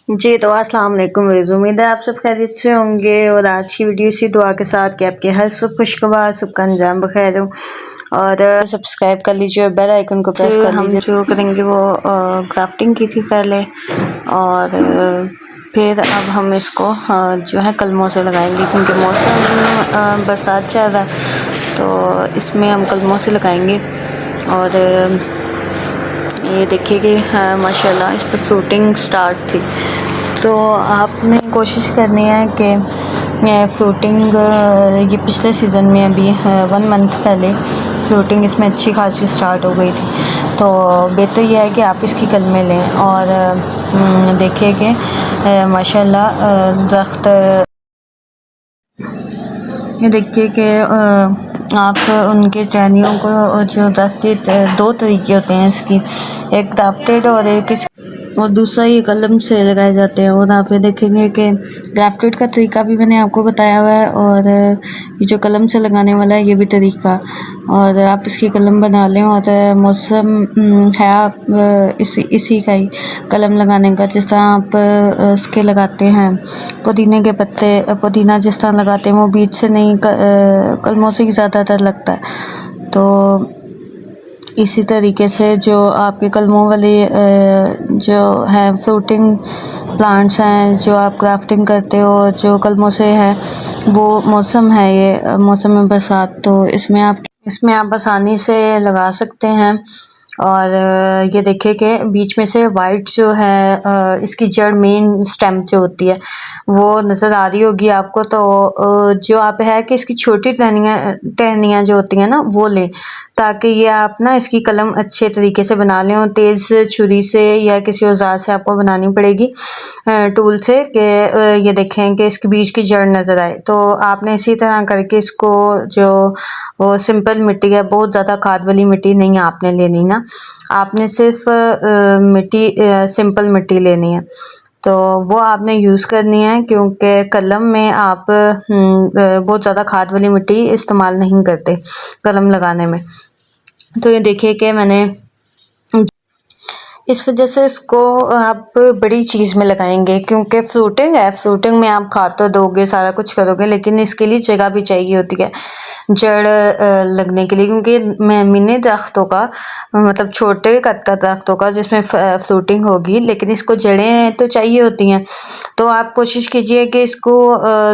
जी तो अस्सलाम वालेकुम वेज़, उम्मीद है आप सब खैरियत से होंगे। और आज की वीडियो इसी दुआ के साथ कि आपके हर सब खुशगवार सबका अंजाम बखैर हो। और सब्सक्राइब कर लीजिए और बेल आइकन को प्रेस कर लीजिए। हम जो करेंगे वो क्राफ्टिंग की थी पहले, और फिर अब हम इसको जो है कलमों से लगाएंगे, क्योंकि मौसम बरसात चल रहा है तो इसमें हम कलमों से लगाएंगे। और ये देखिए कि हाँ माशाल्लाह इस पर फ्रूटिंग स्टार्ट थी। तो आपने कोशिश करनी है कि फ्रूटिंग ये पिछले सीज़न में अभी 1 मंथ पहले फ्रूटिंग इसमें अच्छी खासी स्टार्ट हो गई थी। तो बेहतर यह है कि आप इसकी कलमें लें और देखिए कि माशाल्लाह दरख्त, ये देखिए कि आप उनके टहनियों को, जो दरख्त के 2 तरीके होते हैं इसकी, एक ग्राफ्टेड और एक और दूसरा ये कलम से लगाए जाते हैं। और आप ये देखेंगे कि ग्राफ्टेड का तरीका भी मैंने आपको बताया हुआ है, और ये जो कलम से लगाने वाला है ये भी तरीका। और आप इसकी कलम बना लें, और मौसम है आप इसी का ही कलम लगाने का, जिस तरह आप इसके लगाते हैं पुदीने के पत्ते, पुदीना जिस तरह लगाते हैं वो बीज से नहीं कलमों से ही ज़्यादातर लगता है। तो इसी तरीके से जो आपके कलमों वाले जो हैं फ्रूटिंग प्लांट्स हैं, जो आप ग्राफ्टिंग करते हो जो कलमों से है, वो मौसम है ये मौसम में बरसात, तो इसमें आप आसानी से लगा सकते हैं। और ये देखिए कि बीच में से वाइट जो है इसकी जड़, मेन स्टेम जो होती है वो नज़र आ रही होगी आपको। तो जो आप है कि इसकी छोटी टहनियाँ जो होती हैं ना वो लें, ताकि ये आप ना इसकी कलम अच्छे तरीके से बना लें। और तेज़ छुरी से या किसी औजार से आपको बनानी पड़ेगी, टूल से, कि ये देखें कि इसके बीच की जड़ नज़र आए। तो आपने इसी तरह करके इसको, जो वो सिंपल मिट्टी है, बहुत ज़्यादा खाद वाली मिट्टी नहीं आपने लेनी ना, आपने सिर्फ मिट्टी सिंपल मिट्टी लेनी है। तो वो आपने यूज़ करनी है, क्योंकि कलम में आप बहुत ज़्यादा खाद वाली मिट्टी इस्तेमाल नहीं करते कलम लगाने में। तो ये देखिए कि मैंने इस वजह से इसको आप बड़ी चीज़ में लगाएंगे, क्योंकि फ्रूटिंग है, फ्रूटिंग में आप खाद तो दोगे, सारा कुछ करोगे, लेकिन इसके लिए जगह भी चाहिए होती है जड़ लगने के लिए। क्योंकि मिनी दरख्तों का मतलब छोटे कद का दरख्तों का जिसमें फ्रूटिंग होगी, लेकिन इसको जड़ें तो चाहिए होती हैं। तो आप कोशिश कीजिए कि इसको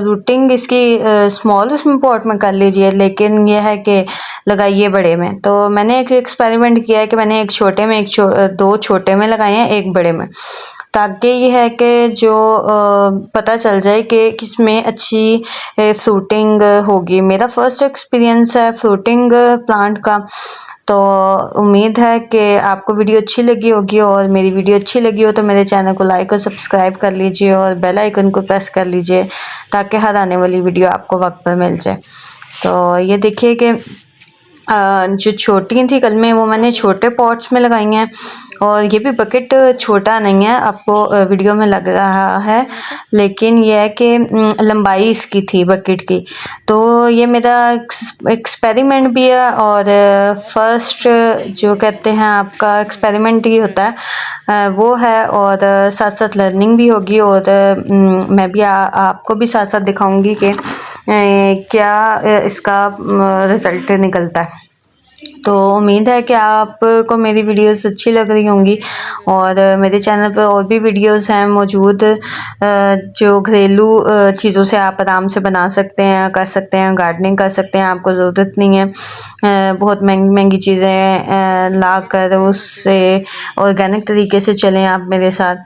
रूटिंग इसकी स्मॉल उसमें पॉट में कर लीजिए, लेकिन यह है कि लगाइए बड़े में। तो मैंने एक एक्सपेरिमेंट किया है कि मैंने एक छोटे में, दो छोटे में लगाए हैं, एक बड़े में, ताकि ये है कि जो पता चल जाए कि किसमें अच्छी फ्रूटिंग होगी। मेरा फर्स्ट एक्सपीरियंस है फ्रूटिंग प्लांट का। तो उम्मीद है कि आपको वीडियो अच्छी लगी होगी, और मेरी वीडियो अच्छी लगी हो तो मेरे चैनल को लाइक और सब्सक्राइब कर लीजिए, और बेल आइकन को प्रेस कर लीजिए, ताकि हर आने वाली वीडियो आपको वक्त पर मिल जाए। तो ये देखिए कि जो छोटी थी कलमें वो मैंने छोटे पॉट्स में लगाई हैं, और ये भी बकेट छोटा नहीं है, आपको वीडियो में लग रहा है, लेकिन यह है कि लंबाई इसकी थी बकेट की। तो ये मेरा एक्सपेरिमेंट भी है, और फर्स्ट जो कहते हैं आपका एक्सपेरिमेंट ही होता है वो है, और साथ साथ लर्निंग भी होगी। और मैं भी आपको भी साथ साथ दिखाऊंगी कि क्या इसका रिज़ल्ट निकलता है। तो उम्मीद है कि आपको मेरी वीडियोस अच्छी लग रही होंगी, और मेरे चैनल पर और भी वीडियोस हैं मौजूद, जो घरेलू चीज़ों से आप आराम से बना सकते हैं, कर सकते हैं, गार्डनिंग कर सकते हैं। आपको ज़रूरत नहीं है बहुत महंगी महंगी चीज़ें ला कर उससे ऑर्गेनिक तरीके से चलें आप मेरे साथ।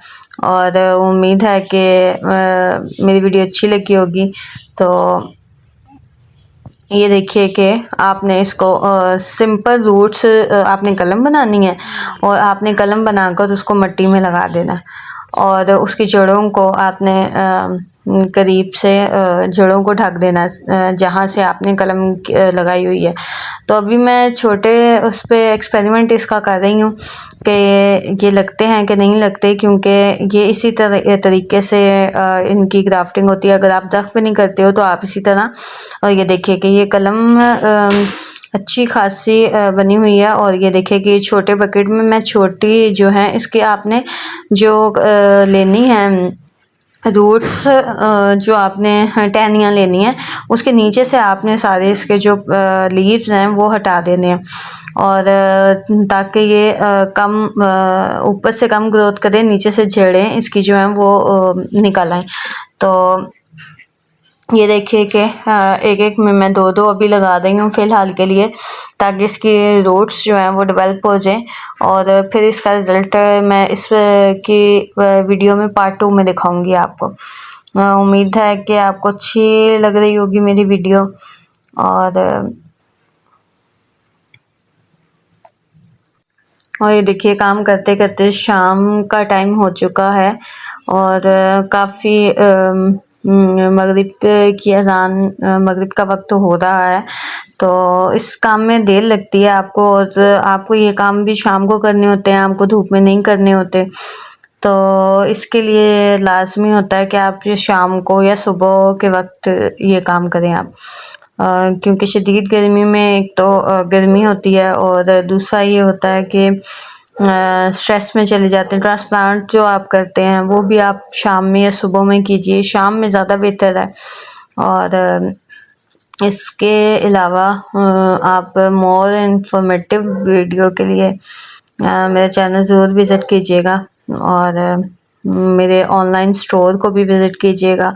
और उम्मीद है कि मेरी वीडियो अच्छी लगी होगी। तो ये देखिए कि आपने इसको सिंपल रूट्स आपने कलम बनानी है, और आपने कलम बनाकर उसको मिट्टी में लगा देना है, और उसकी जड़ों को आपने करीब से जड़ों को ढक देना जहाँ से आपने कलम लगाई हुई है। तो अभी मैं छोटे उस पर एक्सपेरिमेंट इसका कर रही हूँ कि ये लगते हैं कि नहीं लगते, क्योंकि ये इसी तरीके से इनकी ग्राफ्टिंग होती है। अगर आप दफ़ भी नहीं करते हो तो आप इसी तरह, और ये देखिए कि ये कलम अच्छी खासी बनी हुई है। और ये देखिए कि छोटे बकेट में मैं छोटी जो है इसके आपने जो लेनी है रूट्स, जो आपने टहनियाँ लेनी है उसके नीचे से आपने सारे इसके जो लीव्स हैं वो हटा देने हैं। और ताकि ये कम ऊपर से कम ग्रोथ करें, नीचे से जड़ें इसकी जो हैं वो निकल आएँ। तो ये देखिए कि एक एक में मैं दो दो अभी लगा रही हूँ फ़िलहाल के लिए, ताकि इसकी रूट्स जो हैं वो डेवलप हो जाएं। और फिर इसका रिज़ल्ट मैं इस की वीडियो में पार्ट 2 में दिखाऊंगी आपको। उम्मीद है कि आपको अच्छी लग रही होगी मेरी वीडियो। और ये देखिए काम करते करते शाम का टाइम हो चुका है और काफ़ी मगरिब की अज़ान, मगरिब का वक्त हो रहा है। तो इस काम में देर लगती है आपको, और आपको ये काम भी शाम को करने होते हैं, आपको धूप में नहीं करने होते। तो इसके लिए लाज़मी होता है कि आप ये शाम को या सुबह के वक्त ये काम करें आप। क्योंकि शदीद गर्मी में एक तो गर्मी होती है, और दूसरा ये होता है कि स्ट्रेस में चले जाते हैं। ट्रांसप्लांट जो आप करते हैं वो भी आप शाम में या सुबह में कीजिए, शाम में ज़्यादा बेहतर है। और इसके अलावा आप मोर इन्फॉर्मेटिव वीडियो के लिए मेरा चैनल ज़रूर विज़िट कीजिएगा, और मेरे ऑनलाइन स्टोर को भी विज़िट कीजिएगा।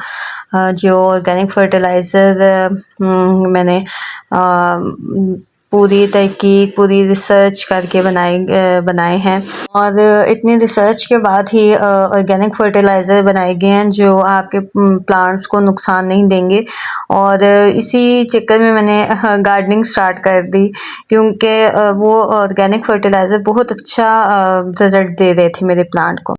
जो ऑर्गेनिक फर्टिलाइज़र मैंने पूरी तहकीक, पूरी रिसर्च करके बनाए हैं, और इतनी रिसर्च के बाद ही ऑर्गेनिक फर्टिलाइज़र बनाए गए हैं जो आपके प्लांट्स को नुकसान नहीं देंगे। और इसी चक्कर में मैंने गार्डनिंग स्टार्ट कर दी, क्योंकि वो ऑर्गेनिक फर्टिलाइज़र बहुत अच्छा रिज़ल्ट दे रहे थे मेरे प्लांट को।